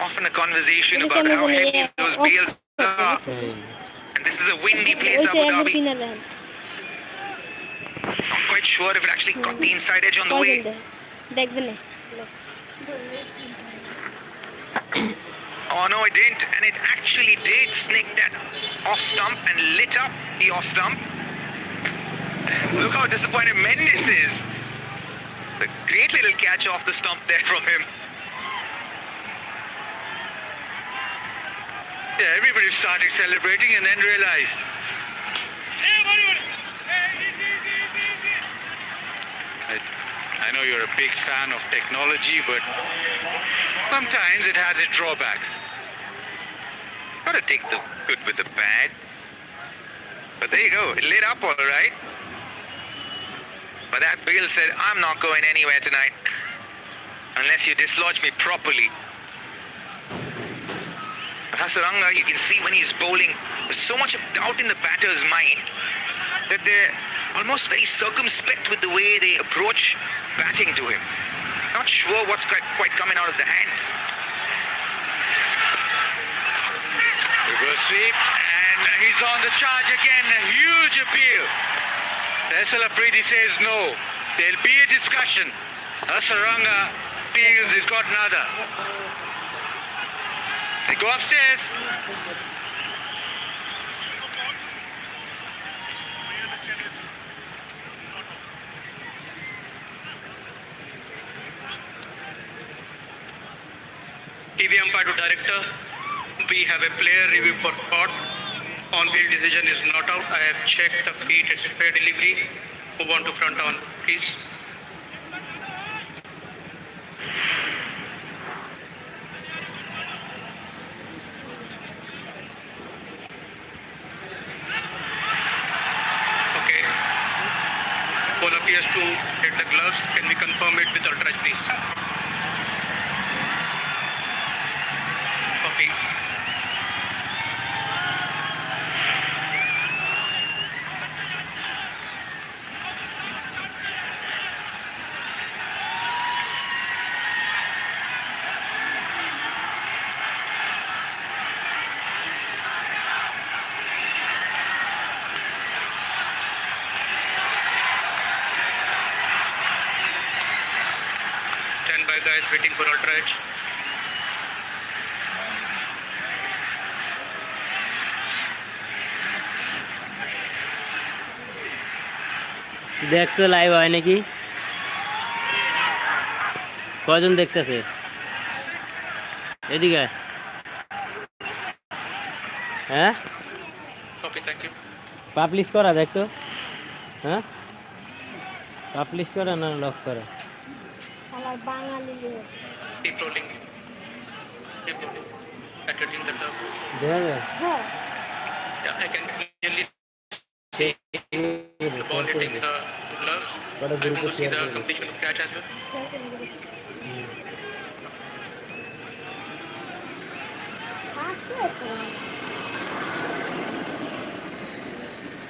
often a conversation about how heavy those bales are. And this is a windy place, Abu Dhabi. Not quite sure if it actually got the inside edge on the way. Oh no, it didn't, and it actually did snake that off stump and lit up the off stump. Look how disappointed Mendes is. A great little catch off the stump there from him. Yeah, everybody started celebrating and then realized. I know you're a big fan of technology, but sometimes it has its drawbacks. Gotta take the good with the bad. But there you go, it lit up all right. But that bale said, I'm not going anywhere tonight unless you dislodge me properly. But Hasaranga, you can see when he's bowling, there's so much of doubt in the batter's mind that they're almost very circumspect with the way they approach batting to him. Not sure what's quite coming out of the hand. Reverse sweep, and he's on the charge again. A huge appeal. Faisal Afridi says no. There'll be a discussion. Hasaranga feels he's got another. They go upstairs. TV umpire to director. We have a player review for court. On-field decision is not out. I have checked the feet. It's fair delivery. Move on to front on, please. Okay. Ball appears to hit the gloves. Can we confirm it with ultra, please? Copy. Stand by, guys, waiting for ultra edge. দেখ তো live হয় নাকি, কজন দেখতেছে এদিকে? হ্যাঁ, Copy, thank you. Publish করা দেখ তো। হ্যাঁ, পাবলিশ করা না লক করা? Keep rolling. Keep rolling. Attacking the curve. দেখা যায় Yeah, I can clearly see the ball hitting the gloves. I want to see the completion of catch as well.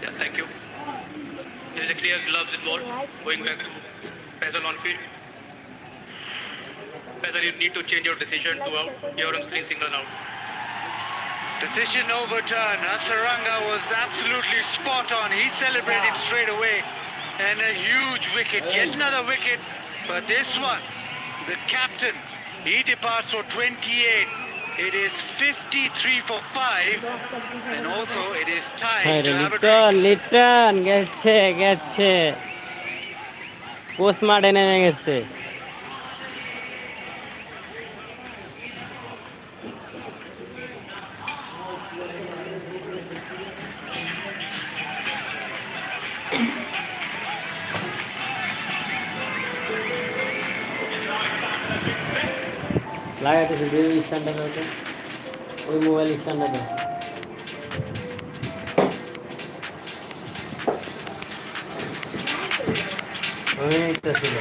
Yeah, thank you. There is a clear gloves involved. Going back to Faisal on field. Faisal, you need to change your decision to out. You're on screen signal out. Decision overturned. Hasaranga was absolutely spot on. He celebrated straight away. And a huge wicket. Yet another wicket. But this one, the captain, he departs for 28. It is 53 for 5. And also it is time to have a drink. Liton গেছে গেছে, post মার্টে নেমে গেছে। লাগাইতেছে যে standard হতো, ওই mobile standard. অনেকটা ছিল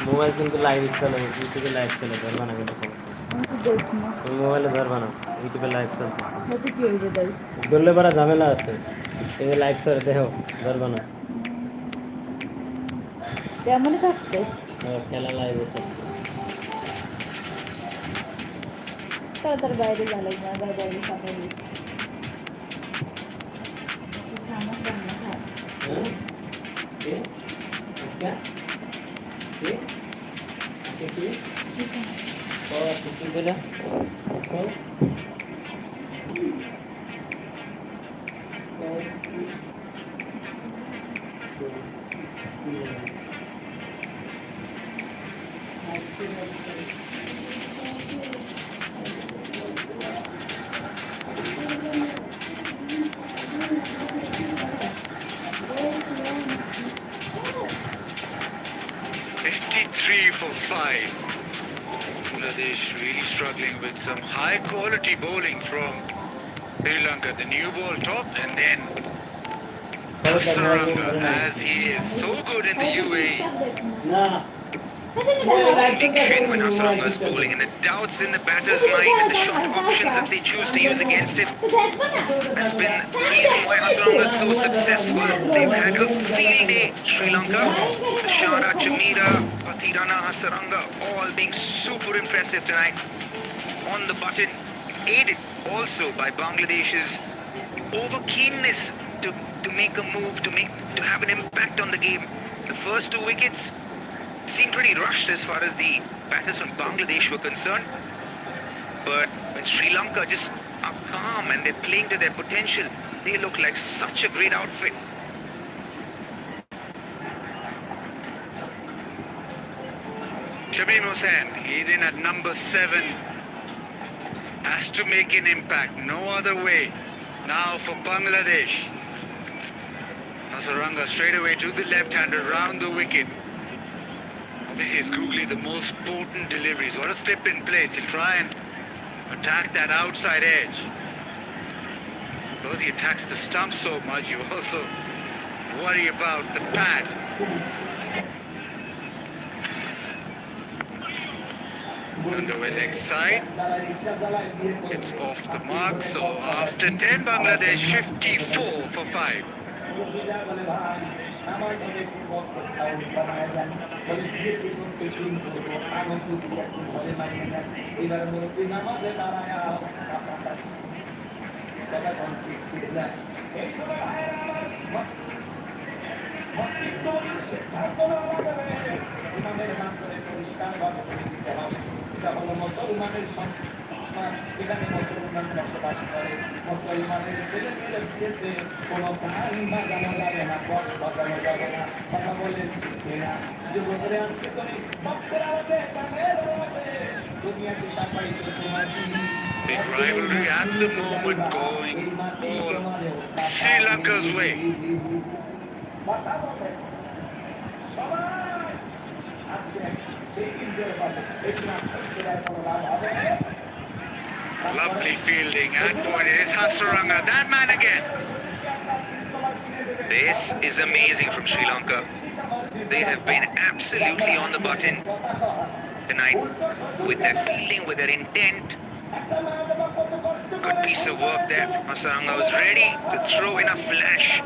মোবাইল, কিন্তু লাইভ চলে, ইউটিউবে লাইভ চলে, ধরবা না কিন্তু ওই মোবাইলে ধরবা না, ইউটিউবে লাইভ চলছে, ধরলে পারা ঝামেলা আছে, কিন্তু লাইভ চলে দেখো, ধরবা না। কেমন থাকতে খেলা লাইভ আছে। তাড়াতাড়ি বাইরে যা লাগবে না বাইরে সামনে দিই সামনে বান্না খায় हाँ? ये? क्या? ये? ये? और कुछ बोला? हाँ? For 5. Bangladesh really struggling with some high quality bowling from Sri Lanka. The new ball top and then Hasaranga, as he is so good in the UAE. ना Big shin when Hasaranga is bowling, and the doubts in the batter's mind and the short options that they choose to use against him has been the reason why Hasaranga is so successful. They've had a field day, Sri Lanka. Shara, Jamira, Pathirana, Hasaranga, all being super impressive tonight. On the button, aided also by Bangladesh's over keenness to make a move, to have an impact on the game. The first 2 wickets seemed pretty rushed as far as the batters from Bangladesh were concerned. But when Sri Lanka just are calm and they're playing to their potential, they look like such a great outfit. Shabim Hussain, he's in at number 7. Has to make an impact, no other way. Now for Bangladesh. Hasaranga straight away to the left-hander round the wicket. Obviously, it's googly the most potent deliveries. What a slip in place. He'll try and attack that outside edge. Because he attacks the stump so much, you also worry about the pad. Underway leg side. It's off the mark. So after 10, Bangladesh 54 for 5. Big rivalry at the moment going all Sri Lanka's way. Lovely fielding at point. It is Hasaranga, that man again. This is amazing from Sri Lanka. They have been absolutely on the button tonight with their fielding, with their intent. Good piece of work there from Hasaranga. Was ready to throw in a flash.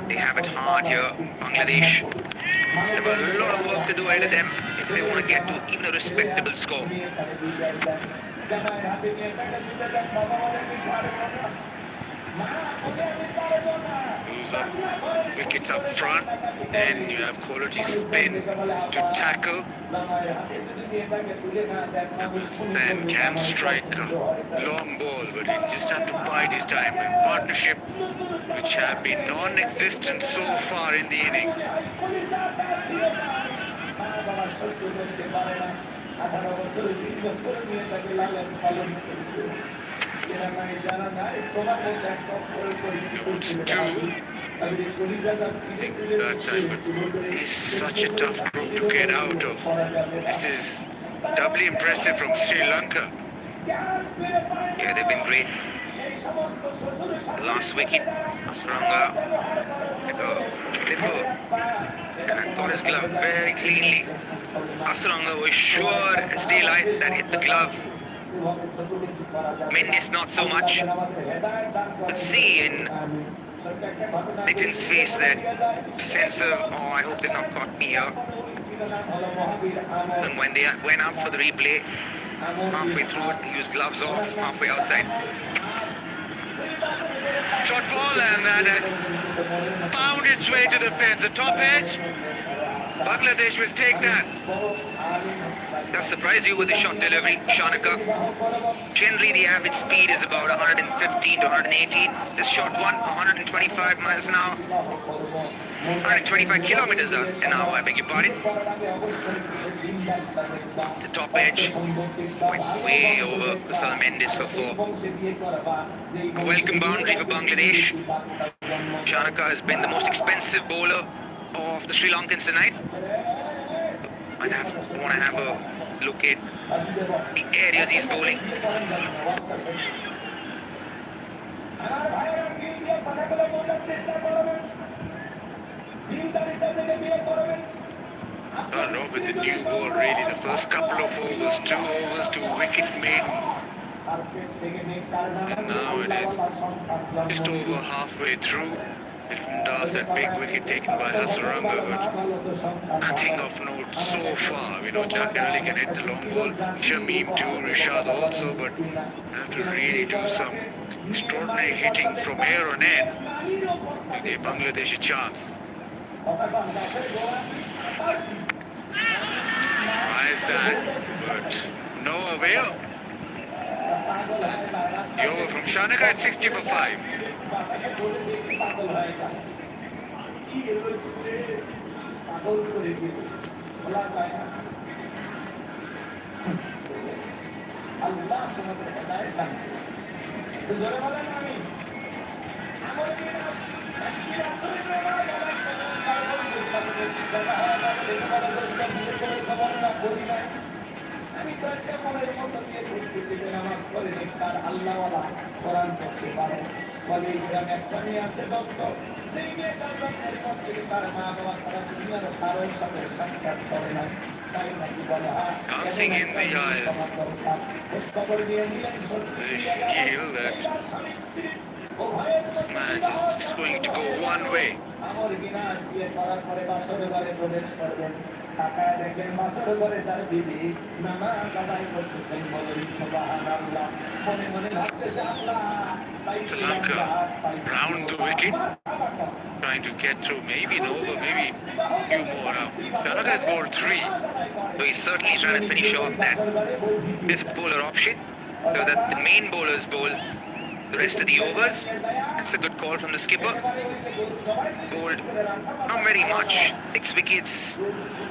They have it hard here, Bangladesh. They have a lot of work to do ahead of them if they want to get to even a respectable score. Lose up wickets up front, then you have quality spin to tackle. And can strike a long ball, but he'll just have to bide his time. In partnership, which have been non-existent so far in the innings. It's 2 that time, but it's such a tough group to get out of. This is doubly impressive from Sri Lanka. Yeah, they've been great. Last wicket, Hasaranga, like a clipper, and got his glove very cleanly. Hasaranga was sure as daylight that hit the glove. Mendes not so much. But see in Nitin's face that sense of, oh, I hope they've not caught me here. And when they went up for the replay, halfway through it, he used gloves off, halfway outside. Short ball, and that has found its way to the fence. The top edge. Bangladesh will take that. That surprised you with the shot delivery, Shanaka. Generally, the average speed is about 115 to 118. This shot won 125 miles an hour. 125 kilometers an hour, I beg your pardon. The top edge went way over Kusal Mendes for 4. Welcome boundary for Bangladesh. Shanaka has been the most expensive bowler of the Sri Lankans tonight. I want to have a look at the areas he's bowling. Started off with the new ball, really. The first couple of overs, 2 overs, 2 wicket maidens. And now it is just over halfway through. Does that big wicket taken by Hasaranga, but nothing of note so far. We know Jakir Ali can hit the long ball, Shamim too, Rishad also, but have to really do some extraordinary hitting from here on in to give Bangladesh a chance. Why is that? But no avail. That's the over from Shanaka at 60 for 5. Dancing in the eyes. They feel that this match is just going to go one way. Sri Lanka round the wicket, trying to get through, maybe an over, maybe a few more now. Shanaka has bowled 3. So he's certainly trying to finish off that 5th bowler option, so that the main bowlers bowl the rest of the overs. That's a good call from the skipper. Bowled not very much, 6 wickets,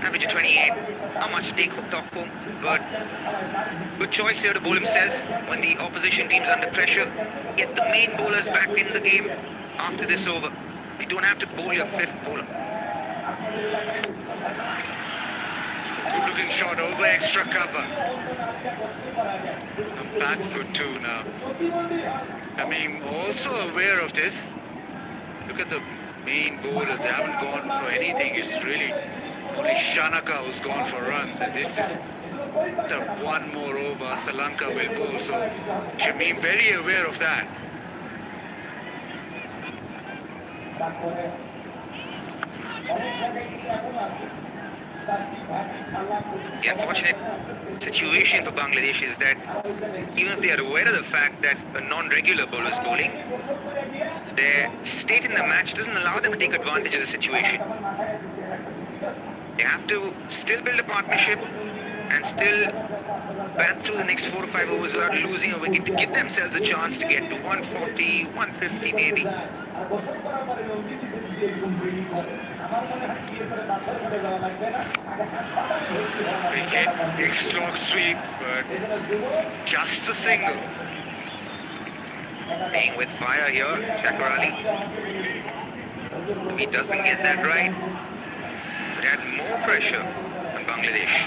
average of 28. Not much to take off home, but good choice here to bowl himself when the opposition team's under pressure. Get the main bowlers back in the game after this over. You don't have to bowl your 5th bowler. Good looking shot over extra cover. I'm back for 2 now. I mean, also aware of this. Look at the main bowlers. They haven't gone for anything. It's really only Shanaka who's gone for runs. And this is the one more over Sri Lanka will bowl. So Shamim very aware of that. The unfortunate situation for Bangladesh is that even if they are aware of the fact that a non-regular bowler is bowling, their state in the match doesn't allow them to take advantage of the situation. They have to still build a partnership and still bat through the next 4 or 5 overs without losing a wicket to give themselves a chance to get to 140, 150 maybe. Wicket, big slog sweep, but just a single. Playing with fire here, Jakir Ali. If he doesn't get that right, it had more pressure on Bangladesh.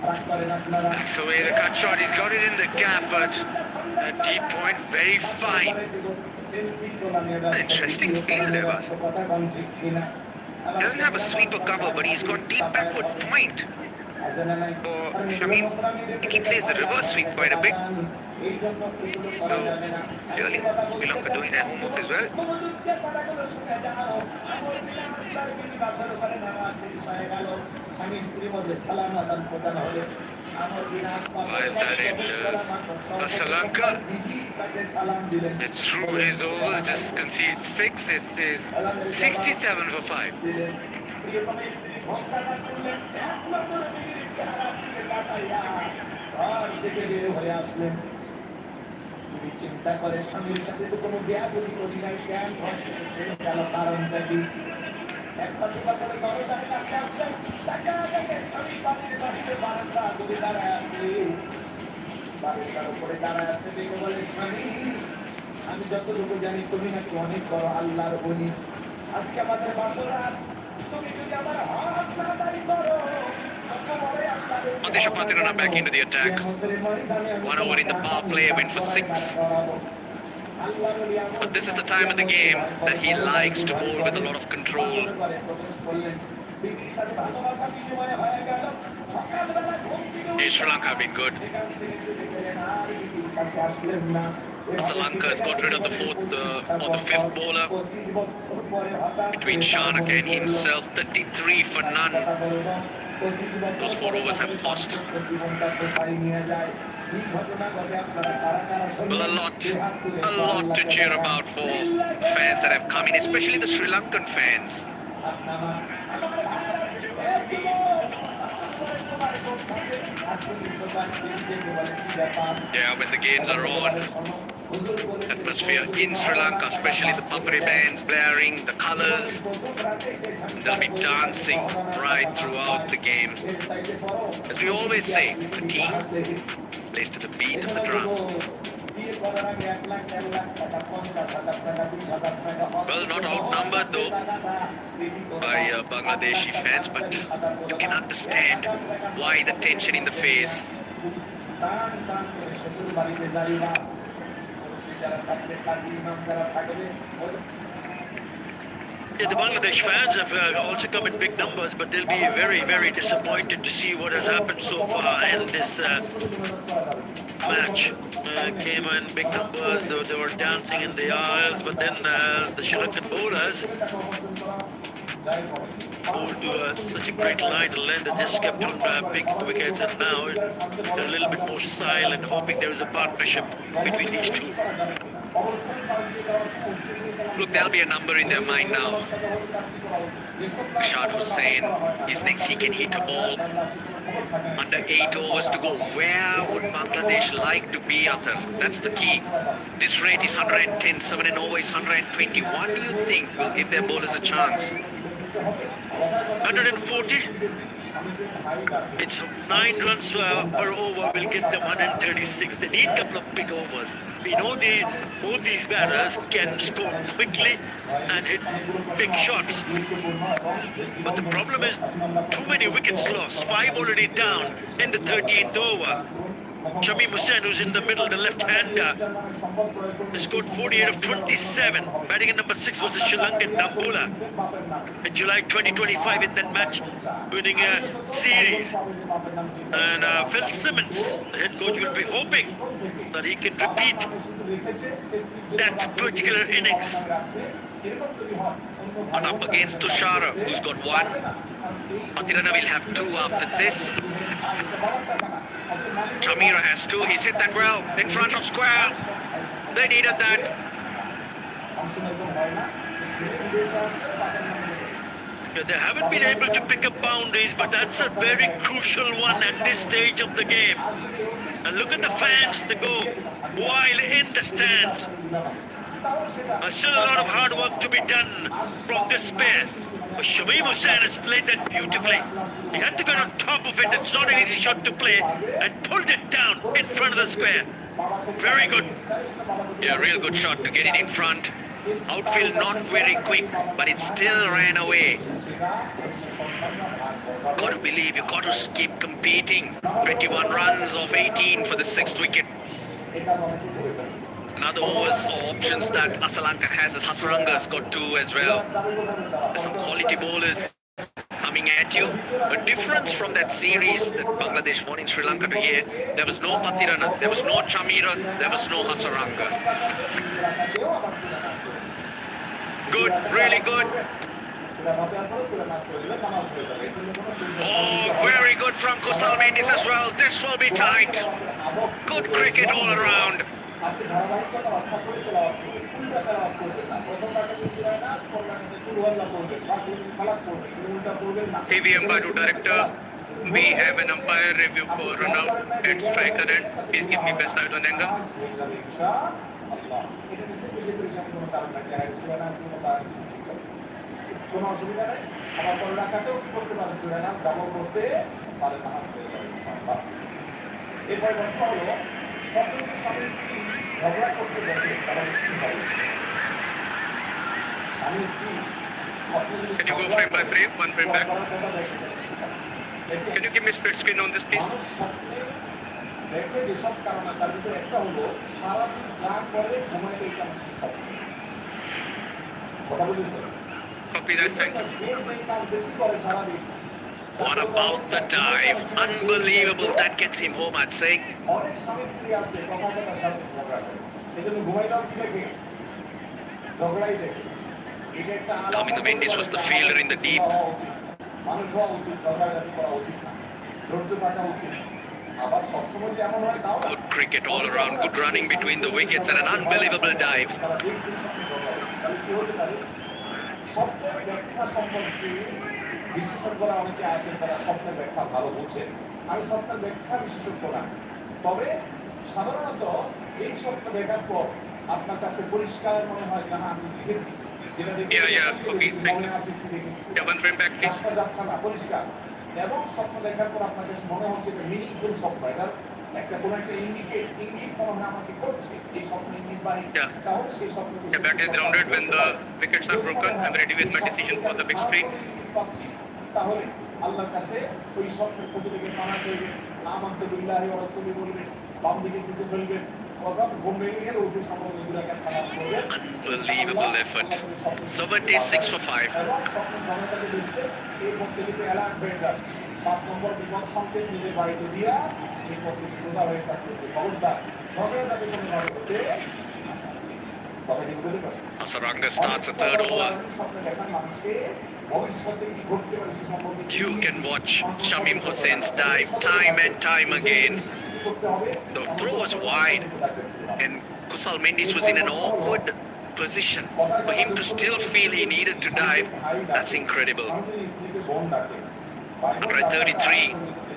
Backs away the cut shot. He's got it in the gap, but a deep point, very fine. An interesting field there, Bas. Doesn't have a sweeper cover, but he's got deep backward point. Shamim, I think he plays the reverse sweep quite a bit. So, really, Sri Lanka doing their homework as well. Why is that in Sri Lanka? It's through his overs, just concedes 6. It is 67 for 5. চিন্তা করে স্বামীর সাথে তো কোনো ব্যাপী করি নাই জ্ঞান গেল কারণটা কি একটা দুটা করে ধরো তাকে কাছে আসছে টাকা দেখে স্বামী বাড়ির বাড়িতে বারান্দা করে দাঁড়ায় আছে বারান্দার উপরে দাঁড়ায় আছে দেখে বলে স্বামী আমি যতটুকু জানি তুমি নাকি অনেক বড় আল্লাহর বলি আজকে আমাদের বাসরা তুমি যদি আমার হাত না দাঁড়ি করো Asia Patirana back into the attack. 1 over in the power play, went for 6. But this is the time of the game that he likes to bowl with a lot of control. Sri Lanka have been good. Sri Lanka has got rid of the fourth or the fifth bowler between Shanaka and himself. 33 for none. Those 4 overs have cost. Well, a lot to cheer about for fans that have come in, especially the Sri Lankan fans. Yeah, when the games are on, atmosphere in Sri Lanka, especially the Papare bands blaring, the colours, they'll be dancing right throughout the game. As we always say, the team plays to the beat of the drum. Well, not outnumbered though by Bangladeshi fans, but you can understand why the tension in the face. Yeah, the Bangladesh fans have also come in big numbers, but they'll be very, very disappointed to see what has happened so far in this match. Came in big numbers, they were dancing in the aisles, but then the Sri Lankan bowlers bowled to such a great line and length that just kept on big wickets, and now they're a little bit more silent, hoping there is a partnership between these two. Look, there'll be a number in their mind now. Shad Hussain is next. He can hit a ball. Under 8 overs to go. Where would Bangladesh like to be, Athar? That's the key. This rate is 110, 7 and over is 120. What do you think will give their bowlers a chance? 140. It's 9 runs per over will get them 136. They need a couple of big overs. We know both these batters can score quickly and hit big shots. But the problem is too many wickets lost. 5 already down in the 13th over. Shamim Hussain, who's in the middle, the left-hander, scored 48 of 27. Batting at number 6 was a Sri Lankan Dambula in July 2025 in that match, winning a series. And Phil Simmons, the head coach, will be hoping that he can repeat that particular innings. And up against Tushara, who's got 1. Patirana will have 2 after this. Chamira has 2. He's hit that well in front of square. They needed that. Yeah, they haven't been able to pick up boundaries, but that's a very crucial one at this stage of the game. And look at the fans that go wild in the stands. Still a lot of hard work to be done from this pair. But Shamim Hussain has played that beautifully. He had to get on top of it. It's not an easy shot to play, and pulled it down in front of the square. Very good. Yeah, real good shot to get it in front. Outfield not very quick, but it still ran away. Got to believe, you got to keep competing. 21 runs off 18 for the 6th wicket. Another overs or options that Sri Lanka has is Hasaranga's got 2 as well. There's some quality bowlers coming coming at you. A difference from that series that Bangladesh won in Sri Lanka to here, there was no Patirana, there was no Chamira, there was no Hasaranga. Good, really good. Oh, very good from Kusal Mendis as well. This will be tight. Good cricket all around. Heavy umpire to director. We have an umpire review for run out at striker end. Please give me best side on angle. কোনো অসুবিধা নেই আবার বল রাখাতেও কি করতে পারে সুরেনা double করতে পারে না এরপর প্রশ্ন হলো সবচেয়ে স্বামী স্ত্রী ঝগড়া করতে গেছে তারা কি হবে স্বামী স্ত্রী Can you go frame by frame, one frame back? Can you give me split screen on this, please? দেখে যেসব কারণে তার ভিতরে একটা হলো সারাদিন যা করে ঘুমাইতে এটা স্বপ্ন কথা বলেছে Copy that, thank you. What about the dive? Unbelievable. That gets him home, I'd say. Tommy Mendis was the fielder in the deep. Good cricket all around, good running between the wickets and an unbelievable dive. স্বপ্নের ব্যাখ্যা সম্পর্কে বিশেষজ্ঞরা অনেকে আছেন তারা স্বপ্নের ব্যাখ্যা ভালো বোঝেন আমি স্বপ্নের ব্যাখ্যা বিশেষজ্ঞ না তবে সাধারণত যেই স্বপ্ন দেখার পর আপনার কাছে পরিষ্কার মনে হয় যে না আমি দেখেছি যেটা মনে আছে কি দেখেছি যাচ্ছে না পরিষ্কার এবং স্বপ্ন দেখার পর আপনার কাছে মনে হচ্ছে যে মিনিংফুল স্বপ্ন এটা একটা কোন একটা ইঙ্গিত মনে হয় আমাকে করছে এই স্বপ্ন ইঙ্গিত বাড়ি তাহলে সেই স্বপ্নকে The bat is grounded when the wickets are broken. I'm ready with my decision for the big screen. তাহলে আল্লাহর কাছে ওই স্বপ্নের প্রতি থেকে মানা চাইবে আমানতু বিল্লাহি ওয়া রাসূলি বলবেন বাম দিকে দিতে ফেলবেন অর্থাৎ ঘুম ভেঙে গেলে উঠে সম্পর্ক দুরাকে খারাপ করবে Unbelievable effort. 76 for 5. এবং স্বপ্নের জনতাকে দেখতে এই পক্ষে থেকে অ্যালার্ট হয়ে যায় 5 নম্বর বিপদ সংকেত নিজের বাড়িতে দিয়া এই পক্ষে সোজা হয়ে থাকতে খবরদার ঝগড়া যাতে কোনো ভাবে হতে কথা কি বুঝতে পারছেন Hasaranga starts a third over. You can watch Shamim Hussein's dive time and time again. The throw was wide and Kusal Mendis was in an awkward position. For him to still feel he needed to dive, that's incredible. 133,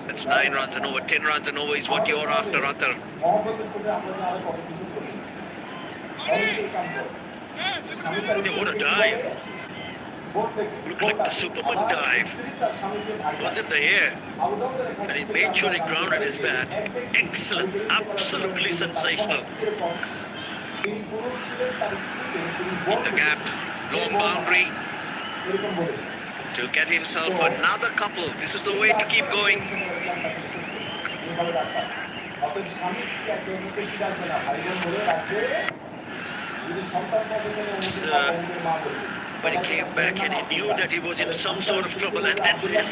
that's 9 runs and over. 10 runs and over is what you're after, Atar. What a dive. Looked like the Superman dive. Was in the air. And he made sure he grounded his bat. Excellent. Absolutely sensational. In the gap. Long boundary. To get himself another couple. This is the way to keep going. But he came back and he knew that he was in some sort of trouble, and then this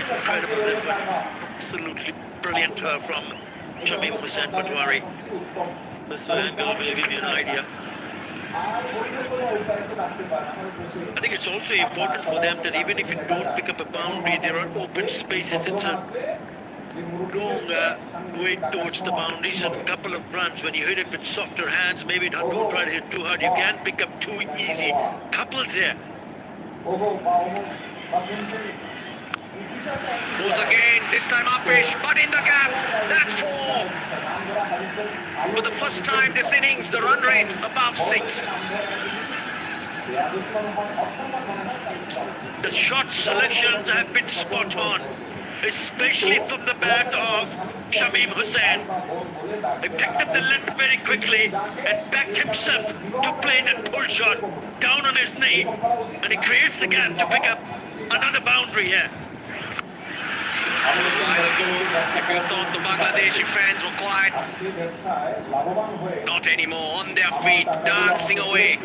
incredible effort, absolutely brilliant from Shamim Hussain Patwari. This angle will give you an idea. I think it's also important for them that even if you don't pick up a boundary, there are open spaces. It's a long way towards the boundary, so a couple of runs when you hit it with softer hands, maybe don't try to hit too hard. You can pick up too easy. Couples here. Balls again, this time upish, but in the gap. That's 4. For the first time this innings, the run rate above 6. The shot selections have been spot on, especially from the bat of Shamim Hussain. He picked up the length very quickly and backed himself to play that pull shot down on his knee, and he creates the gap to pick up another boundary here. If you thought the Bangladeshi fans were quiet, not anymore, on their feet, dancing away.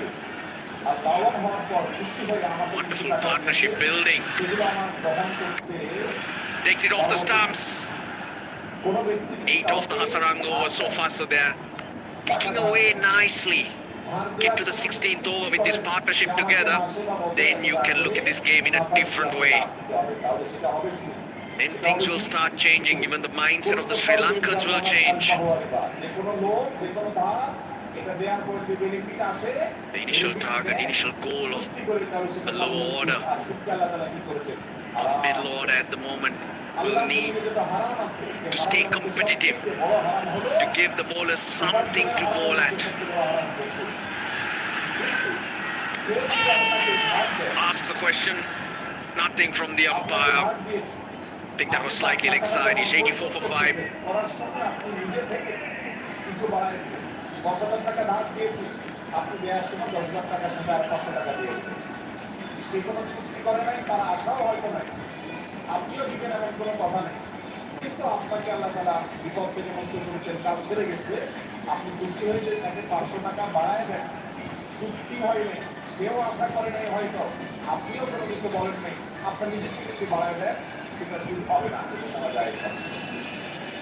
আর লাভবান হওয়ার পর বৃষ্টি হয়ে আমাদের Wonderful partnership building. সেগুলো আমার বহন করতে Takes it off the stumps. কোনো ব্যক্তি 8 off the Hasaranga over so far, so they're kicking away nicely. Get to the 16th over with this partnership together, then you can look at this game in a different way. Then things will start changing, even the mindset of the Sri Lankans will change. The initial target, initial goal of the lower order, or the middle order at the moment, will need to stay competitive, to give the bowlers something to bowl at. Asks a question, nothing from the umpire. I think that was slightly leg side. He's 84 for 5. আপনিও দিবেন এমন কোনো কথা নেই, কিন্তু আপনাকে আল্লাহ তাআলা বিপদ থেকে মুক্ত করেছেন, কাজ করে গেছে, আপনি খুশি হয়ে যে তাকে 500 টাকা বাড়ায় দেন, চুক্তি হয়নি, সেও আশা করে নাই, হয়তো আপনিও কোনো কিছু বলেন নাই, আপনার নিজের থেকে যদি বাড়ায় দেন সেটা শুরু হবে না, এটা শোনা যায়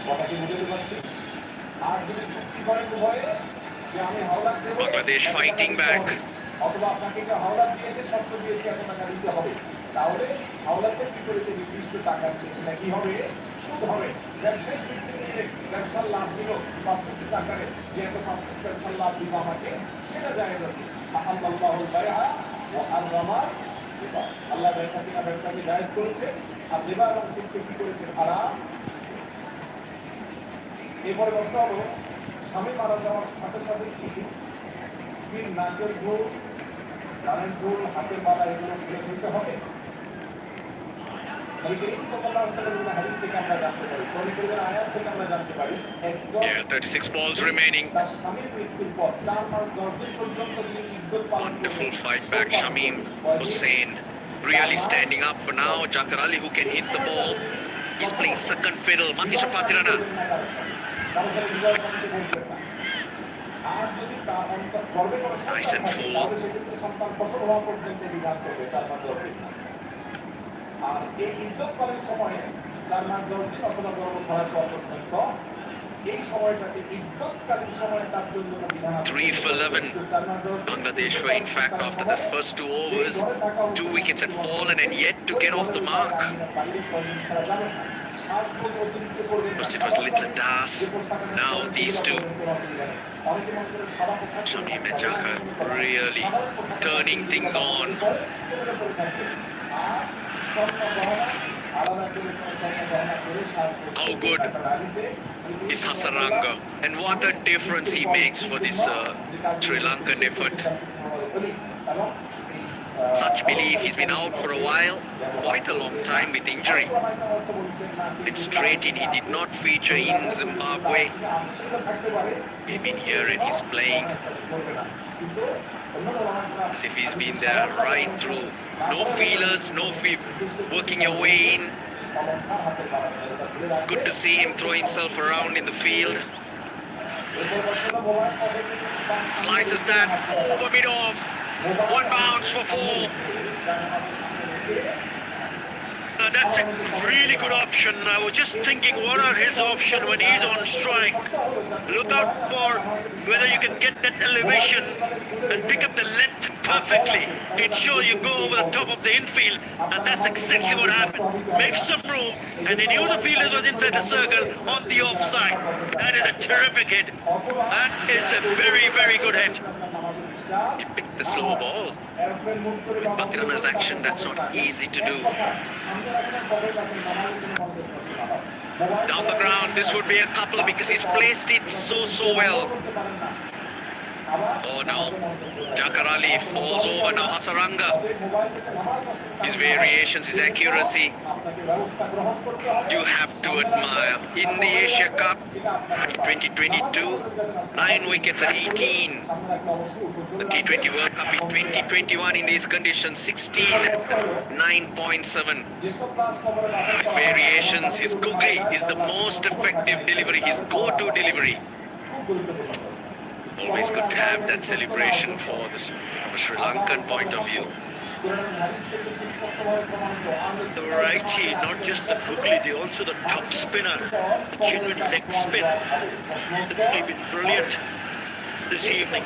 কথা কি বুঝতে পারছি? আর যদি চুক্তি করেন উভয়ে যে আমি হাওলাত দেব, Bangladesh fighting back. অথবা আপনাকে যে হাওলাত দিয়েছে শর্ত দিয়েছে এত টাকা দিতে হবে, তাহলে হাওলাতের বিপরীতে নির্দিষ্ট টাকা দিয়েছে না, কি হবে? সুদ হবে। ব্যবসায়িক দিক থেকে ব্যবসার লাভ দিল 500 টাকারে, যে এত 500 ব্যবসার লাভ দিল আমাকে, সেটা জায়েজ আছে। আল্লাহুল বাইআ ওয়া হারামা রিবা। আল্লাহ ব্যবসাকে জায়েজ করেছে, আর রিবা এবং সুদকে কি করেছে? হারাম। এরপরে প্রশ্ন হলো, স্বামী মারা যাওয়ার সাথে সাথে কি স্ত্রীর নাকের ভুল, কানের ভুল, হাতের বালা এগুলো ফেলে দিতে হবে? Yeah, 36 balls remaining. Wonderful fight back. Shamim Hussain really standing up for now. Jakar Ali, who can hit the ball. He's playing second fiddle. Matisha Patirana. Nice and full. আর এই ইদ্যতকালীন সময়ে 4 মাস 10 দিন অথবা গর্ভধারণ হওয়া পর্যন্ত এই সময়টাকে ইদ্যতকালীন সময় তার জন্য বিধান আছে। 3 for 11. Bangladesh were in fact after the first 2 overs, 2 wickets had fallen and yet to get off the mark. First it was Linton Das, now these two. Shamim and Jakar really turning things on. How good is Hasaranga, and what a difference he makes for this Sri Lankan effort. Such belief, he's been out for a while, quite a long time with injury. And straight in, he did not feature in Zimbabwe. Came in here and he's playing as if he's been there right through. No feelers, no working your way in. Good to see him throw himself around in the field. Slices that over mid-off. 1 bounce for 4. That's a really good option. I was just thinking, what are his options when he's on strike? Look out for whether you can get that elevation and pick up the length perfectly. Ensure you go over the top of the infield, and that's exactly what happened. Make some room, and he knew the fielder was inside the circle on the offside. That is a terrific hit. That is a very, very good hit. He picked the slow ball. With Patirana's action, that's not easy to do. Down the ground, this would be a couple because he's placed it so well. Oh no, Jakar Ali falls over now. Hasaranga, his variations, his accuracy, you have to admire. In the Asia Cup in 2022, 9 wickets at 18. The T20 World Cup in 2021 in these conditions, 16 at 9.7. His variations, his googly is the most effective delivery, his go-to delivery. Always good to have that celebration from a Sri Lankan point of view. The righty, not just the googly, they also the top spinner, the genuine leg spin. They've been brilliant this evening.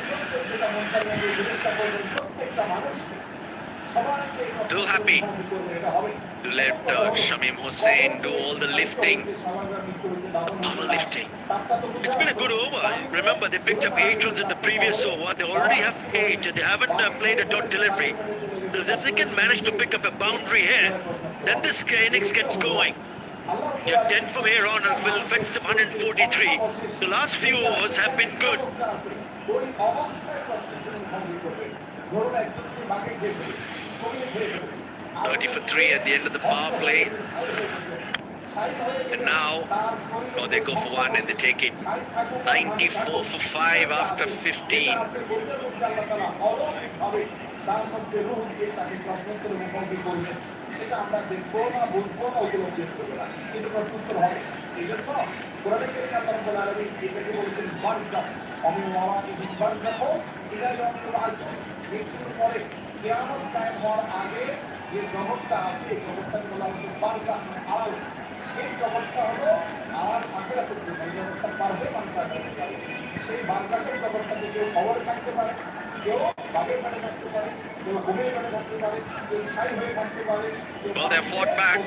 Still happy to let Shamim Hussain do all the lifting, the power lifting. It's been a good over. Remember, they picked up 8 runs in the previous over. They already have 8. They haven't played a dot delivery. So if they can manage to pick up a boundary here, then this innings gets going. Yeah, 10 from here on will fetch them 143. The last few overs have been good. 30 for 3 at the end of the power play. And now, oh, they go for 1 and they take it. 94 for 5 after 15. Well, they're fought back.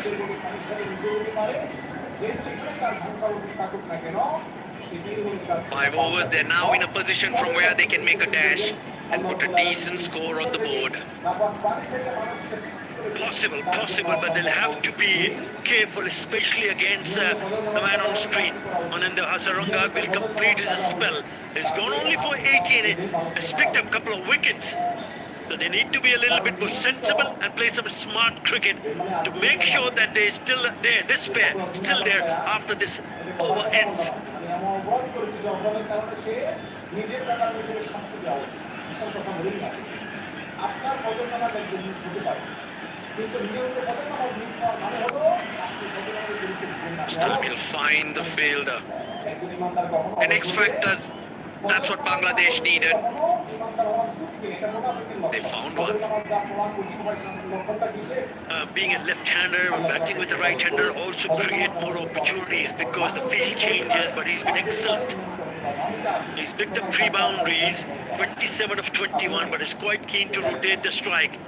5 overs, they're now in a position from where they can make a dash and put a decent score on the board. Possible, but they'll have to be careful, especially against the man on screen. Ananda Hasaranga will complete his spell. He's gone only for 18. Has picked up a couple of wickets. So they need to be a little bit more sensible and play some smart cricket to make sure that they're still there, this pair, still there after this over ends. This time he'll find the fielder. And X factors, that's what Bangladesh needed. They found one. Being a left-hander, batting with a right-hander also create more opportunities because the field changes, but he's been excellent. He's picked up 3 boundaries, 27 of 21, but is quite keen to rotate the strike.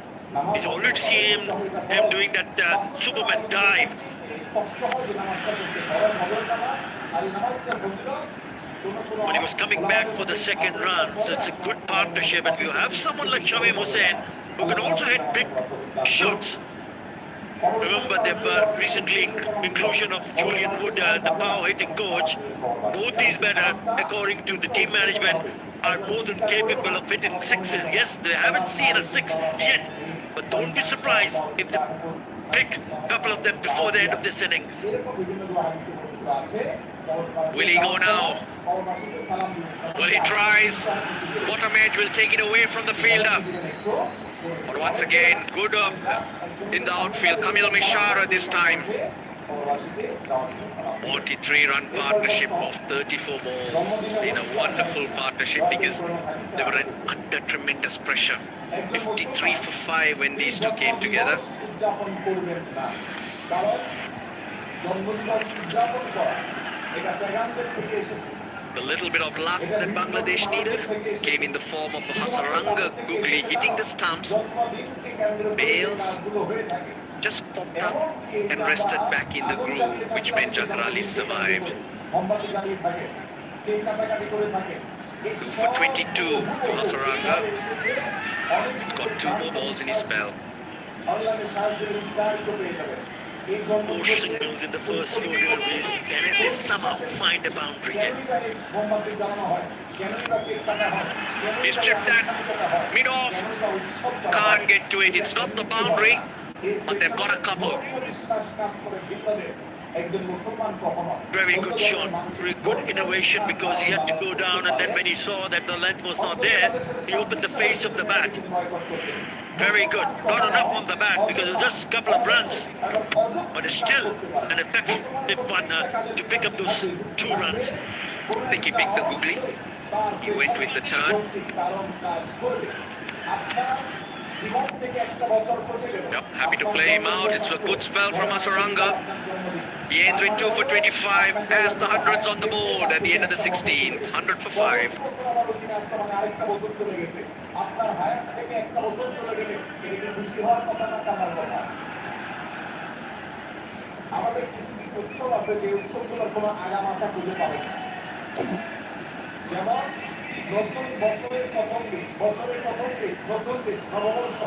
He's already seen him doing that Superman dive. But he was coming back for the second run, so it's a good partnership. And you have someone like Shamim Hussain who can also hit big shots. Remember, they've recently inclusion of Julian Wood, the power hitting coach. Both these men, according to the team management, are more than capable of hitting sixes. Yes, they haven't seen a 6 yet, but don't be surprised if they pick a couple of them before the end of this innings. Will he go now? Well, he tries. Bottom edge will take it away from the fielder. But once again, good in the outfield. Kamil Mishara this time. 43-run partnership of 34 balls. It's been a wonderful partnership because they were under tremendous pressure. 53 for 5 when these two came together. The little bit of luck that Bangladesh needed came in the form of Hasaranga Googly hitting the stumps. Bales just popped up and rested back in the groove, which meant Jahar Ali survived. 2 for 22 to Hasaranga. Got 2 more balls in his spell. More signals in the first 4 deliveries, and if they somehow find a boundary here. He's tripped that mid-off. Can't get to it. It's not the boundary, but they've got a couple. Very good shot, very good innovation because he had to go down, and then when he saw that the length was not there, he opened the face of the bat. Very good. Not enough on the bat because it's just a couple of runs, but it's still an effective one to pick up those 2 runs. I think he picked the googly. He went with the turn. Yep, happy to play him out. It's a good spell from Asaranga. He ends with 2 for 25 as the hundreds on the board at the end of the 16th. 100 for 5. আমাদের কিছু কিছু উৎসব আছে যে উৎসবগুলোর কোনো আগামাথা খুঁজে পাবে না। যেমন নতুন বছরের প্রথম দিন নতুন দিন নববর্ষ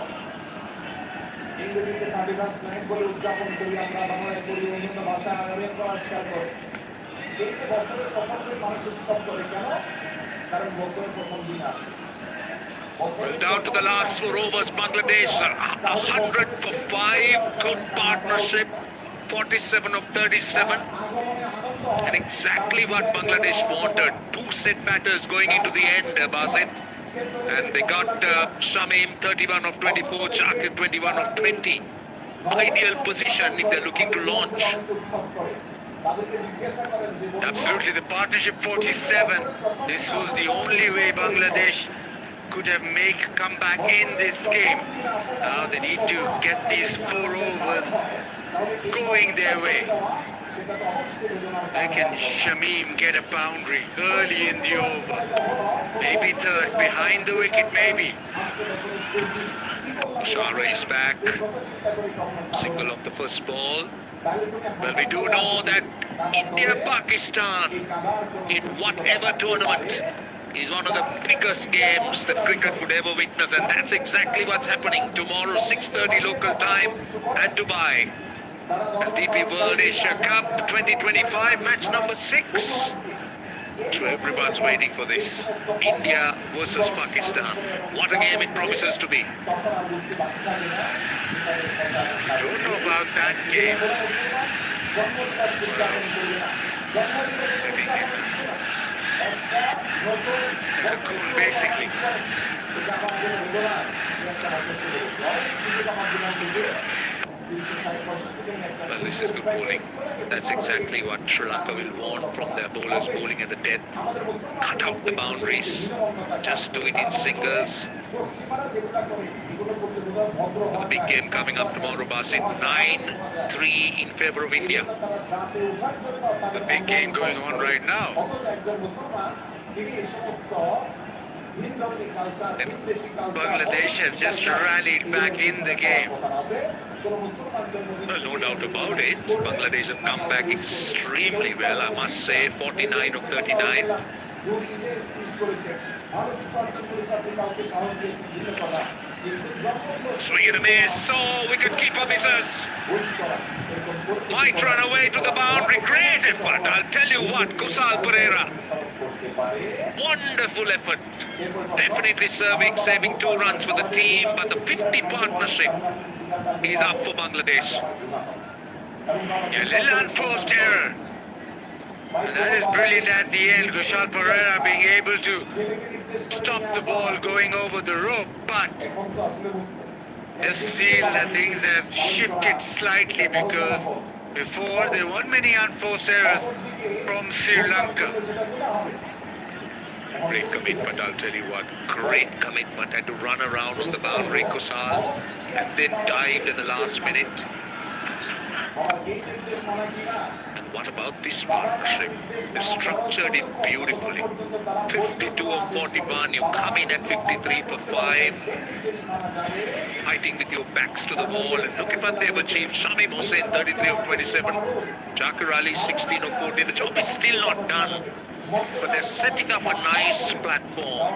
ইংরেজিতে 31st নাইট বলে উদযাপন করি আমরা, বাংলায় করি, অন্যান্য ভাষা আমেরিকা আবিষ্কার করে। এই যে বছরের প্রথম দিন মানুষ উৎসব করে কেন? কারণ বছরের প্রথম দিন আসে। Well, down to the last 4 overs, Bangladesh 100 for 5. Good partnership. 47 of 37. And exactly what Bangladesh wanted. 2 set batters going into the end, Basit. And they got Shamim 31 of 24, Chakir 21 of 20. Ideal position if they're looking to launch. Absolutely, the partnership 47. This was the only way Bangladesh could have made a comeback in this game. Now they need to get these 4 overs going their way. Can Shamim get a boundary early in the over? Maybe third, behind the wicket, maybe. Shara is back. Single of the first ball. Well, we do know that India-Pakistan, in whatever tournament, is one of the biggest games that cricket would ever witness, and that's exactly what's happening tomorrow, 6:30 local time at Dubai. DP World Asia Cup 2025, match number 6. So everyone's waiting for this. India versus Pakistan. What a game it promises to be. I don't know about that game. A cocoon, basically. Well, this is good bowling. That's exactly what Sri Lanka will want from their bowlers bowling at the death. Cut out the boundaries. Just do it in singles. The big game coming up tomorrow, Basit. 9-3 in favour of India. The big game going on right now. And Bangladesh have just rallied back in the game. Well, no doubt about it. Bangladesh have come back extremely well, I must say. 49 of 39. Swing and a miss. Oh, wicket-keeper misses. Might run away to the boundary. Great effort. I'll tell you what, Kusal Pereira. Wonderful effort. Definitely saving 2 runs for the team, but the 50 partnership is up for Bangladesh. A little unforced error. And that is brilliant at the end. Kushal Pereira being able to stop the ball going over the rope, but just feel that things have shifted slightly because before there weren't many unforced errors from Sri Lanka. Great commitment, I'll tell you what. Great commitment. Had to run around on the boundary, Kusal, and then dived in the last minute. And what about this partnership? They've structured it beautifully. 52 of 41, you come in at 53 for 5. Fighting with your backs to the wall, and look at what they've achieved. Shamim Hussain, 33 of 27. Jakar Ali, 16 of 40. The job is still not done, but they're setting up a nice platform.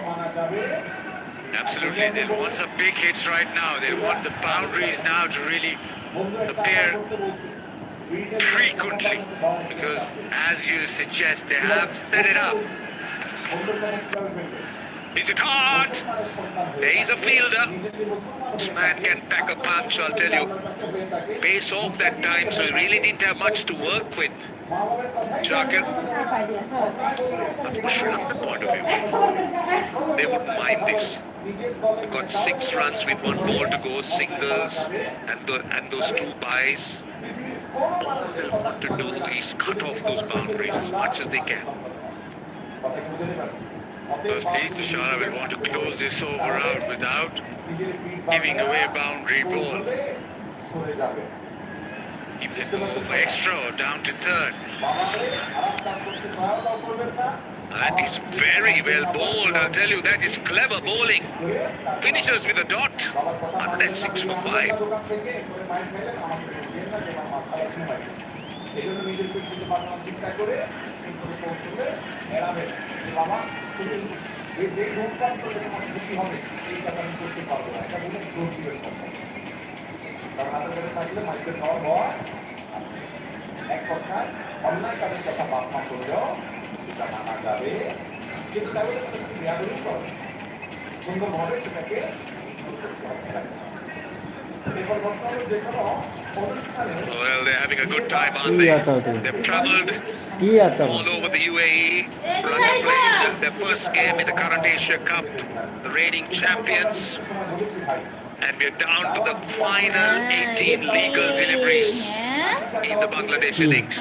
Absolutely, they'll want some big hits right now. They'll want the boundaries now to really appear frequently, because as you suggest, they have set it up. Is it hard? There is a fielder. This man can pack a punch, I'll tell you. Pace off that time, so he really didn't have much to work with. Jakar, from a Sri Lankan point of view, they wouldn't mind this. They've got 6 runs with 1 ball to go, singles, and those 2 byes. All they'll want to do is cut off those boundaries as much as they can. Firstly, Tushara will want to close this over out without giving away a boundary ball. He can move extra or down to third. That is very well bowled. I'll tell you, that is clever bowling. Finishes with a dot. 106 for 5. এক কথায় অন্যায় কাজের কথা বার্তা করলেও সেটা মানা যাবে, কিন্তু তাই বলে সেটা বেয়াদবি করে সুন্দরভাবে সেটাকে এরপর প্রশ্ন হলো যে কোনো অনুষ্ঠানে Well, they're having a good time, aren't they? They've travelled all over the UAE. Sri Lanka played their first game in the current Asia Cup, the reigning champions. And we're down to the final 18 legal deliveries in the Bangladesh innings.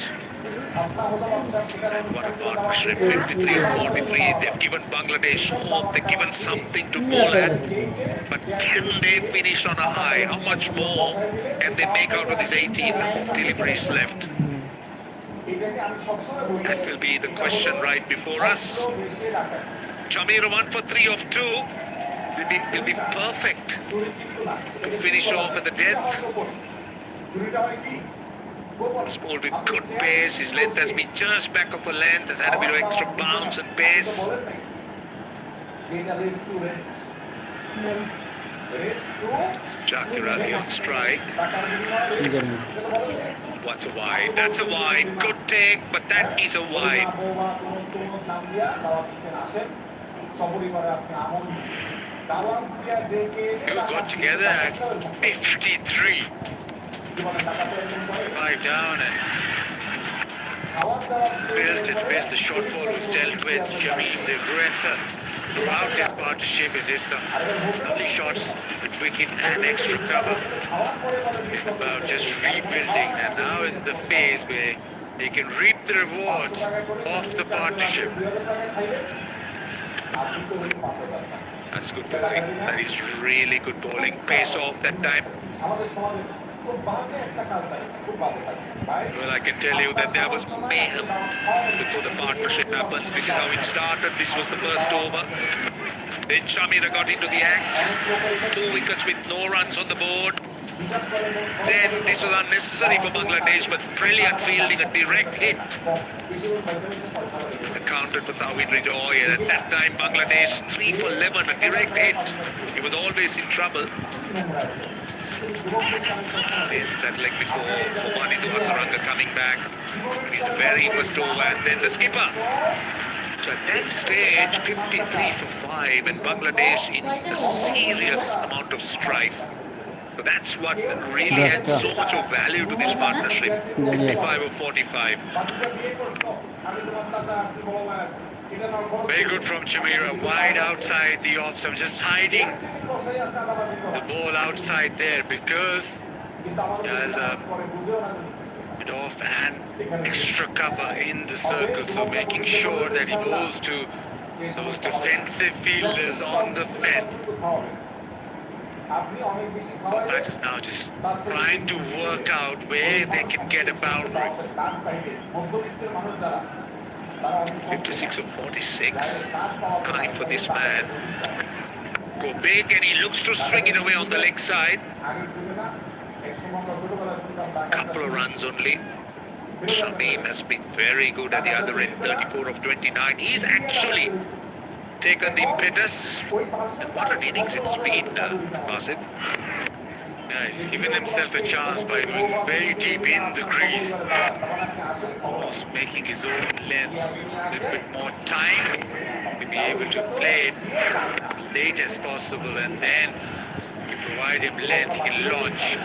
And what a partnership, 53 or 43. They've given Bangladesh hope, they've given something to bowl at. But can they finish on a high? How much more can they make out of these 18 deliveries left? That will be the question right before us. Chamir 1 for 3 of 2. Will be perfect to finish off at the death. He's bowled with good pace. His length has been just back of a length. Has had a bit of extra bounce and pace. Jakir Ali on strike. What's a wide? That's a wide. Good take, but that is a wide. You got together at 53. 5 down and built the short ball was dealt with. Jamim, the aggressor, throughout his partnership has hit some lovely shots with wicket and extra cover. It's about just rebuilding, and now is the phase where they can reap the rewards of the partnership. That's good bowling. That is really good bowling. Pace off that time. Well, I can tell you that there was mayhem Before the partnership happens, this is how it started. This was the first over. Then Shamira got into the act. 2 wickets with no runs on the board. Then this was unnecessary for Bangladesh, but brilliant fielding, a direct hit. Accounted for Tawhid Rijoy, and at that time Bangladesh 3 for 11, a direct hit. He was always in trouble. Then that leg before, Omani to Asaranga coming back. His very first over, and then the skipper. So at that stage, 53 for 5, and Bangladesh in a serious amount of strife. So that's what really adds so much of value to this partnership. 55 or 45. very good from Chamira, wide outside the offs. I'm just hiding the ball outside there because he has a bit off and extra cover in the circle, so making sure that he goes to those defensive fielders on the fence. That is now just trying to work out where they can get a boundary. 56 or 46. Time for this man. Go big, and he looks to swing it away on the leg side. Couple of runs only. Shamim has been very good at the other end, 34 of 29. He's actually taken the impetus. And what an innings it's been, Basit. Yeah, he's given himself a chance by going very deep in the crease. Almost making his own length, a little bit more time to be able to play it as late as possible, and then you provide him length, he can launch.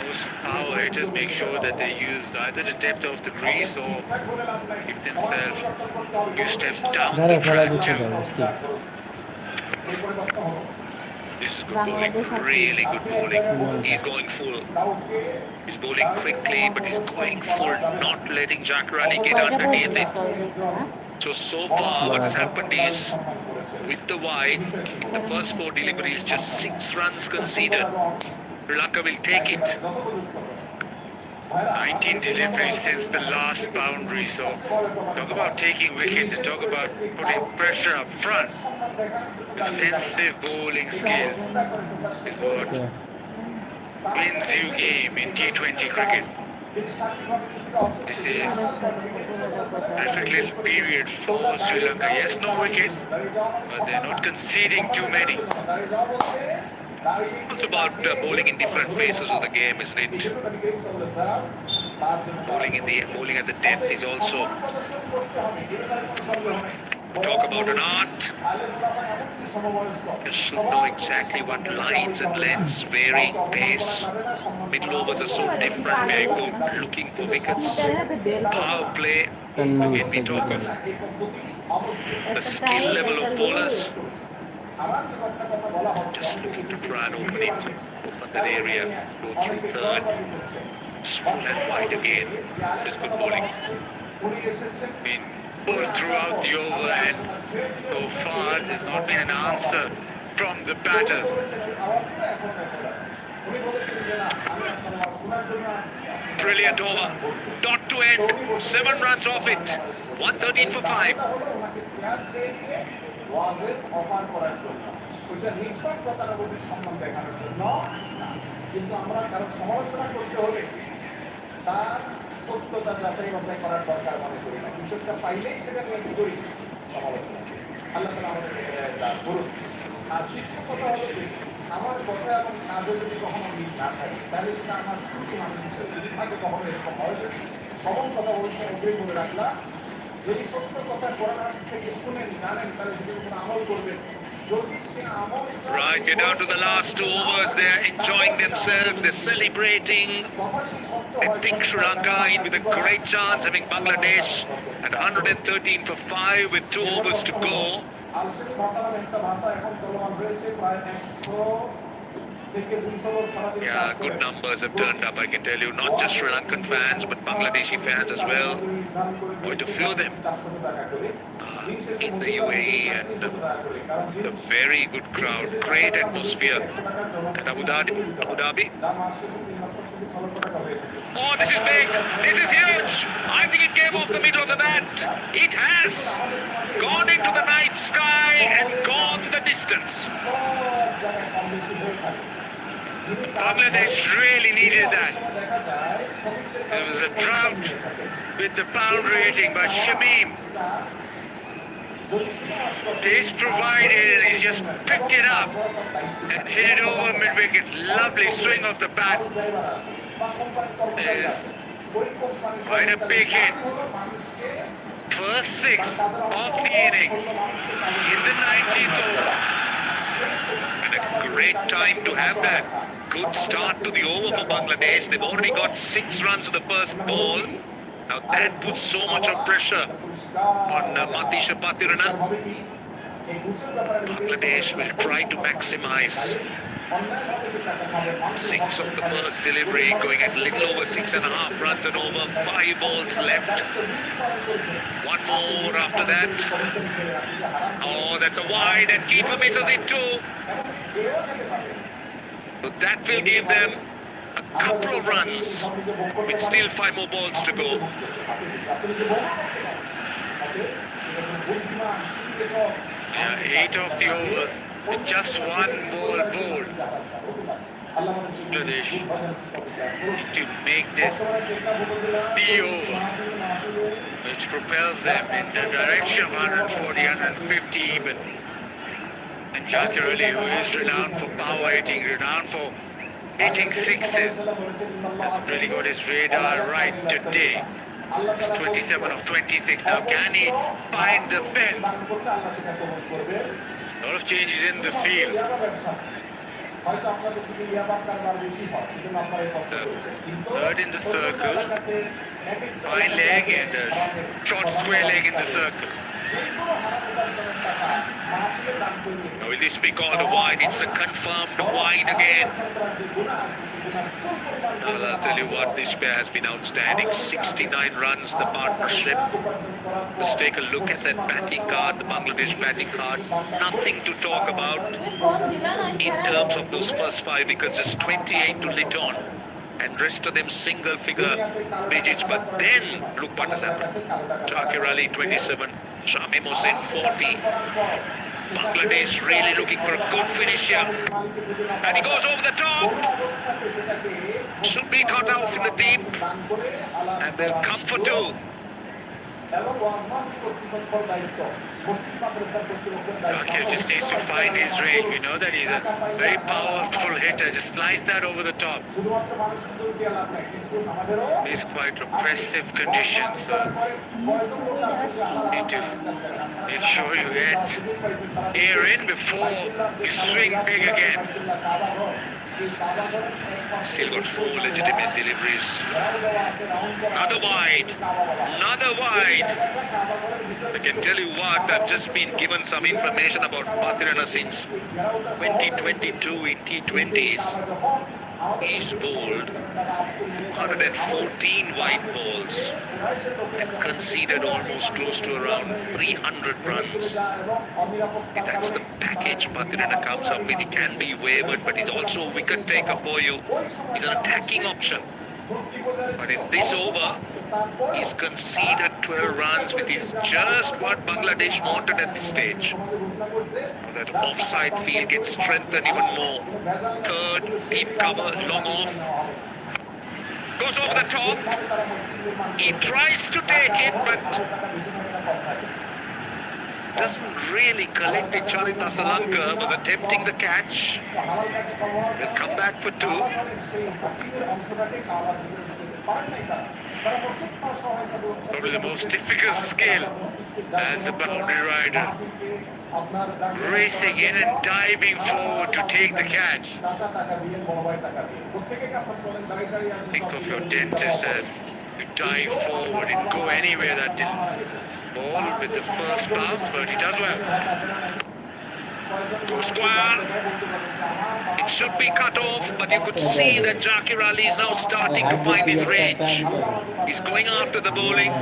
Most power hitters make sure that they use either the depth of the crease or give themselves a few steps down the track too. This is good bowling, really good bowling. He's going full. He's bowling quickly, but he's going full, not letting Jakir Ali get underneath it. So far, what has happened is, with the wide, in the first 4 deliveries, just 6 runs conceded. Sri Lanka will take it. 19 deliveries since the last boundary. So talk about taking wickets and talk about putting pressure up front. Defensive bowling skills is what wins you game in T20 cricket. This is a difficult period for Sri Lanka. Yes, no wickets, but they're not conceding too many. It's about bowling in different phases of the game, isn't it? Bowling at the depth is also talk about an art. You should know exactly what lines and lengths vary, pace. Middle overs are so different, very good, looking for wickets. Power play, again we talk of the skill level of bowlers. Just looking to try and open that area, go through third. It's full and wide again. It's good bowling. Been pulled throughout the over, and so far there's not been an answer from the batters. Brilliant over. Dot to end. 7 runs off it. 113 for 5. কিন্তু আমরা কারো সমালোচনা করতে হলে তার সত্যতা যাচাই বাছাই করার দরকার মনে করি না। কিছুটা পাইলেই সেটা নিয়ে কি করি সমালোচনা। আল্লাহ তাআলা আমাদেরকে হেদায়েত দান করুন। আর দ্বিতীয় কথা হলো যে আমার কথা এবং কাজে যদি কখনো মিল না থাকে তাহলে সেটা আমার ত্রুটি মানুষ হিসেবে যদি থাকে কখনো এরকম হয় সবল কথা বলতে অগ্রিম বলে রাখলাম। যদি সত্য কথা কোরআন থেকে শুনেন জানেন তাহলে সেটার উপর আমল করবেন। Right, we're down to the last 2 overs. They're enjoying themselves. They're celebrating. They think Sri Lanka in with a great chance, having Bangladesh at 113 for 5 with 2 overs to go. Yeah, good numbers have turned up, I can tell you. Not just Sri Lankan fans, but Bangladeshi fans as well. Quite a few of them in the UAE, and a very good crowd. Great atmosphere at Abu Dhabi. Oh, this is big. This is huge. I think it came off the middle of the bat. It has gone into the night sky and gone the distance. Bangladesh really needed that. There was a drought with the boundary hitting, but Shamim, he's provided, and he's just picked it up and hit it over mid-wicket. Lovely swing of the bat. There's quite a big hit. First 6 of the innings in the 19th over. And a great time to have that. Good start to the over for Bangladesh. They've already got 6 runs to the first ball. Now that puts so much of pressure on Matisha Patirana. Bangladesh will try to maximize 6 of the first delivery, going at a little over 6.5 runs and over. 5 balls left. 1 more over after that. Oh, that's a wide, and keeper misses it too. So that will give them a couple of runs with still 5 more balls to go. Yeah, 8 of the overs with just 1 ball bowled. Bangladesh need to make this the over, which propels them in the direction of 140, 150 even. And Zakir Ali, who is renowned for power hitting, renowned for hitting sixes, has really got his radar right today. It's 27 of 26. Now, can he find the fence? A lot of changes in the field. Third in the circle, fine leg and a short square leg in the circle. Now, will this be called a wide? It's a confirmed wide again. Well, I'll tell you what, this pair has been outstanding. 69 runs, the partnership. Let's take a look at that batting card, the Bangladesh batting card. Nothing to talk about in terms of those first 5 wickets, just 28 to Litton. And rest of them single figure digits. But then, look what has happened. Takir Ali 27, Shamim Hossain 40. Bangladesh really looking for a good finish here. And he goes over the top. Should be cut off in the deep. And they'll come for 2. Takir just needs to find his range. We know that he's a very powerful hitter. Just slice that over the top. These quite oppressive conditions. So need to ensure you get air in before you swing big again. Still got 4 legitimate deliveries. Another wide. Another wide. I can tell you what, I've just been given some information about Pathirana since 2022 in T20s. He's bowled 114 white balls and conceded almost close to around 300 runs. And that's the package Pathirana comes up with. He can be wavered, but he's also a wicket taker for you. He's an attacking option. But in this over, he's conceded 12 runs, which is just what Bangladesh wanted at this stage. That offside field gets strengthened even more. Third, deep cover, long off. Goes over the top. He tries to take it, but doesn't really collect it. Charita Sri Lanka was attempting the catch. They'll come back for 2. Probably the most difficult skill as the boundary rider. Racing in and diving forward to take the catch. Think of your dentist as you dive forward and go anywhere that ball with the first bounce, but he does well. Go square. It should be cut off, but you could see that Takir Ali is now starting to find his range. He's going after the bowling.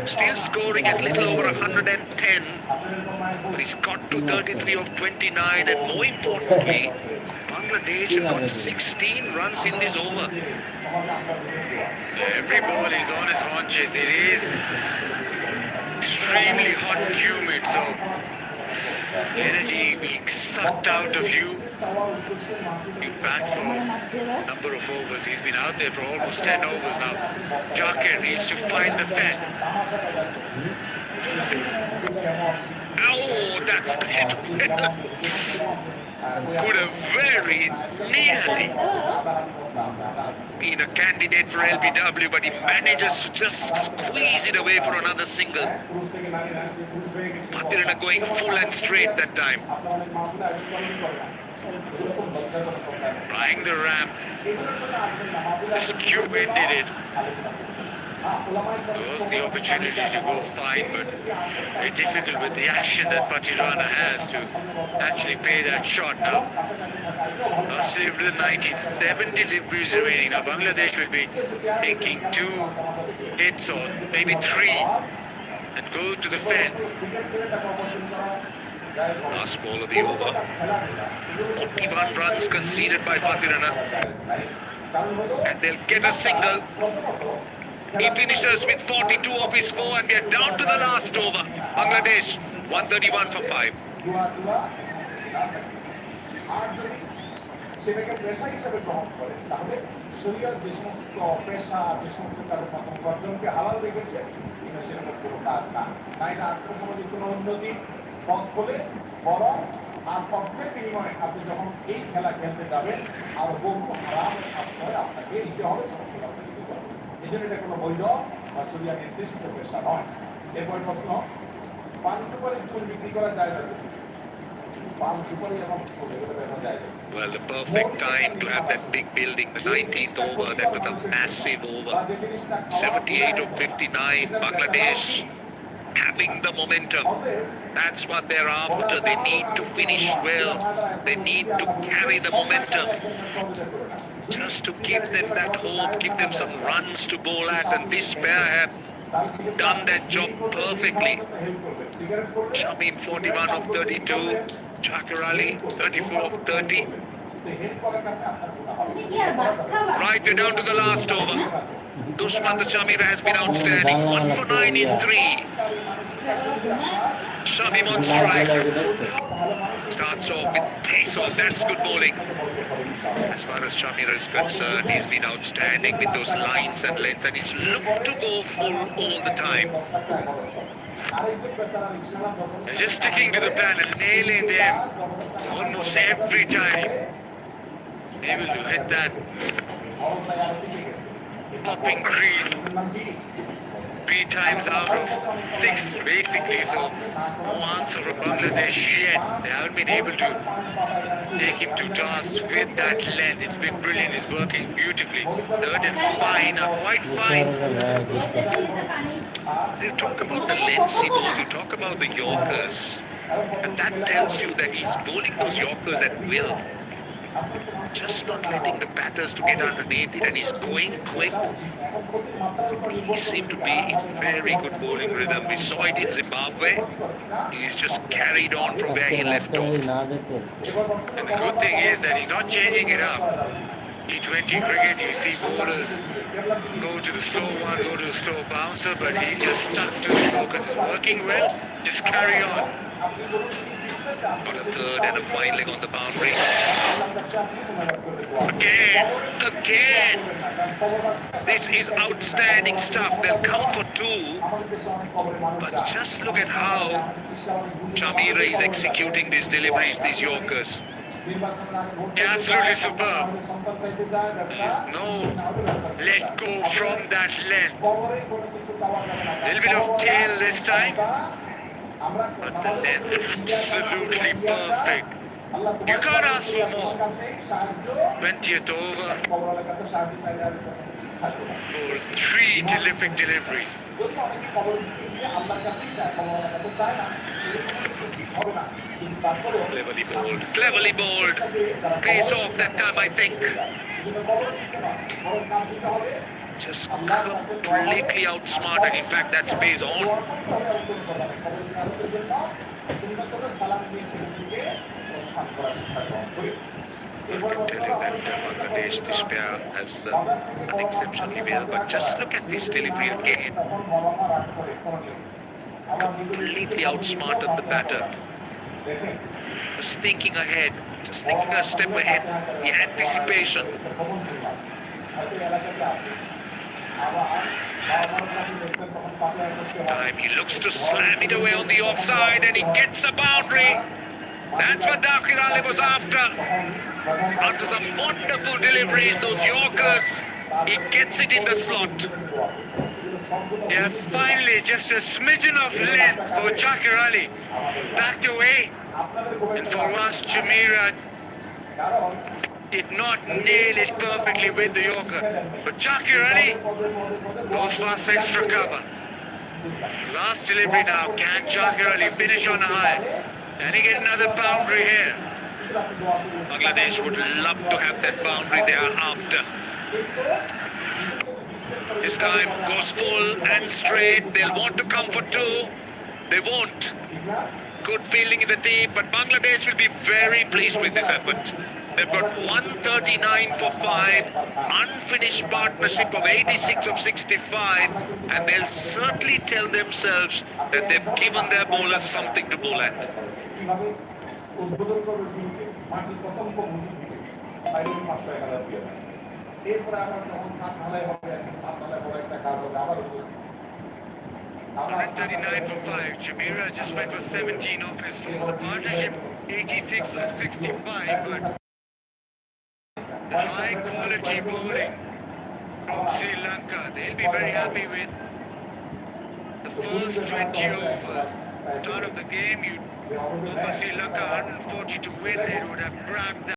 Still scoring at little over 110. But he's got to 33 of 29, and more importantly, Bangladesh have got 16 runs in this over. Every ball is on his haunches. It is extremely hot and humid, so energy being sucked out of you. He's back for a number of overs. He's been out there for almost 10 overs now. Takir needs to find the fence. Oh, that's played well. Could have very nearly been a candidate for LBW, but he manages to just squeeze it away for another single. Pathirana going full and straight that time. Trying the ramp. Skew ended it. There was the opportunity to go fine, but very difficult with the action that Pathirana has to actually play that shot now. Last delivery to the 19th, 7 deliveries remaining. Now Bangladesh will be taking 2 hits or maybe 3 and go to the fence. Last ball of the over. 41 runs conceded by Pathirana. And they'll get a single. He finishes with 42 of his 4, and we are down to the last over. Bangladesh 131 for 5. সেটাকে পেশা হিসেবে গ্রহণ করে, তাহলে শরীয়ত যে সমস্ত পেশা, যে সমস্ত কাজের প্রথম গর্জনকে হালাল রেখেছে, এটা সেরকম কোনো কাজ না। না এটা আত্মসমাধির কোনো উন্নতি পথ বলে, বরং আর পথের বিনিময়ে আপনি যখন এই খেলা খেলতে যাবেন, আর বহু হারাম আশ্রয় আপনাকে নিতে হবে, সমস্ত আপনাকে দিতে হবে। এই জন্য এটা কোনো বৈধ বা শরীয়ত নির্দেশিত পেশা নয়। এরপর প্রশ্ন, পান সুপারি ফুল বিক্রি করা যায় না? Well, the perfect time to have that big building, the 19th over, that was a massive over. 78 of 59, Bangladesh having the momentum. That's what they're after. They need to finish well. They need to carry the momentum. Just to give them that hope, give them some runs to bowl at, and this pair have done that job perfectly. Shamim 41 of 32, Chakarali 34 of 30. Right, we're down to the last over. Dushman Chamira has been outstanding. 1 for 9 in 3. Shamim on strike. Starts off with pace off. That's good bowling. As far as Chamira is concerned, he's been outstanding with those lines and length, and he's looked to go full all the time. Just sticking to the plan and nailing them almost every time. Able to hit that popping crease 3 times out of 6 basically, so no answer from Bangladesh yet. They haven't been able to take him to task with that length. It's been brilliant, it's working beautifully. Third and fine are quite fine. You talk about the lengths he bowls, you talk about the Yorkers, and that tells you that he's bowling those Yorkers at will. Just not letting the batters to get underneath it, and he's going quick. He seemed to be in very good bowling rhythm. We saw it in Zimbabwe. He's just carried on from where he left off. And the good thing is that he's not changing it up. T20 cricket, you see bowlers go to the slow one, go to the slow bouncer, but he's just stuck to the focus. It's working well, just carry on. Got a third and a fine leg on the boundary. Again. This is outstanding stuff. They'll come for 2. But just look at how Chamira is executing these deliveries, these Yorkers. Absolutely superb. There's no let go from that length. A little bit of tail this time, but the length absolutely perfect. You can't ask for more. 20th over for 3 terrific deliveries. Cleverly bowled. Pace off that time, I think. Just completely outsmarted. In fact, that's pace on. I can tell you that Bangladesh, this pair has done exceptionally well. But just look at this delivery again. Completely outsmarted the batter. Just thinking ahead, just thinking a step ahead, the anticipation. Time he looks to slam it away on the offside, and he gets a boundary. That's what Dakhir Ali was after. After some wonderful deliveries, those Yorkers, he gets it in the slot. Yeah, finally, just a smidgen of length for Dakhir Ali. Backed away. And for once, Chamira did not nail it perfectly with the Yorker. But Dakhir Ali goes past extra cover. Last delivery now. Can Dakhir Ali finish on a high? And he get another boundary here. Bangladesh would love to have that boundary they are after. This time goes full and straight. They'll want to come for 2. They won't. Good feeling in the team, but Bangladesh will be very pleased with this effort. They've got 139 for 5, unfinished partnership of 86 of 65, and they'll certainly tell themselves that they've given their bowlers something to bowl at. $139 for 5. Chamira just went for 17 off his 4. The partnership 86 of 65, but the high quality bowling from Sri Lanka, they'll be very happy with the first 20 overs. Start of the game, you over Sri Lanka 140 to win, they would have grabbed that.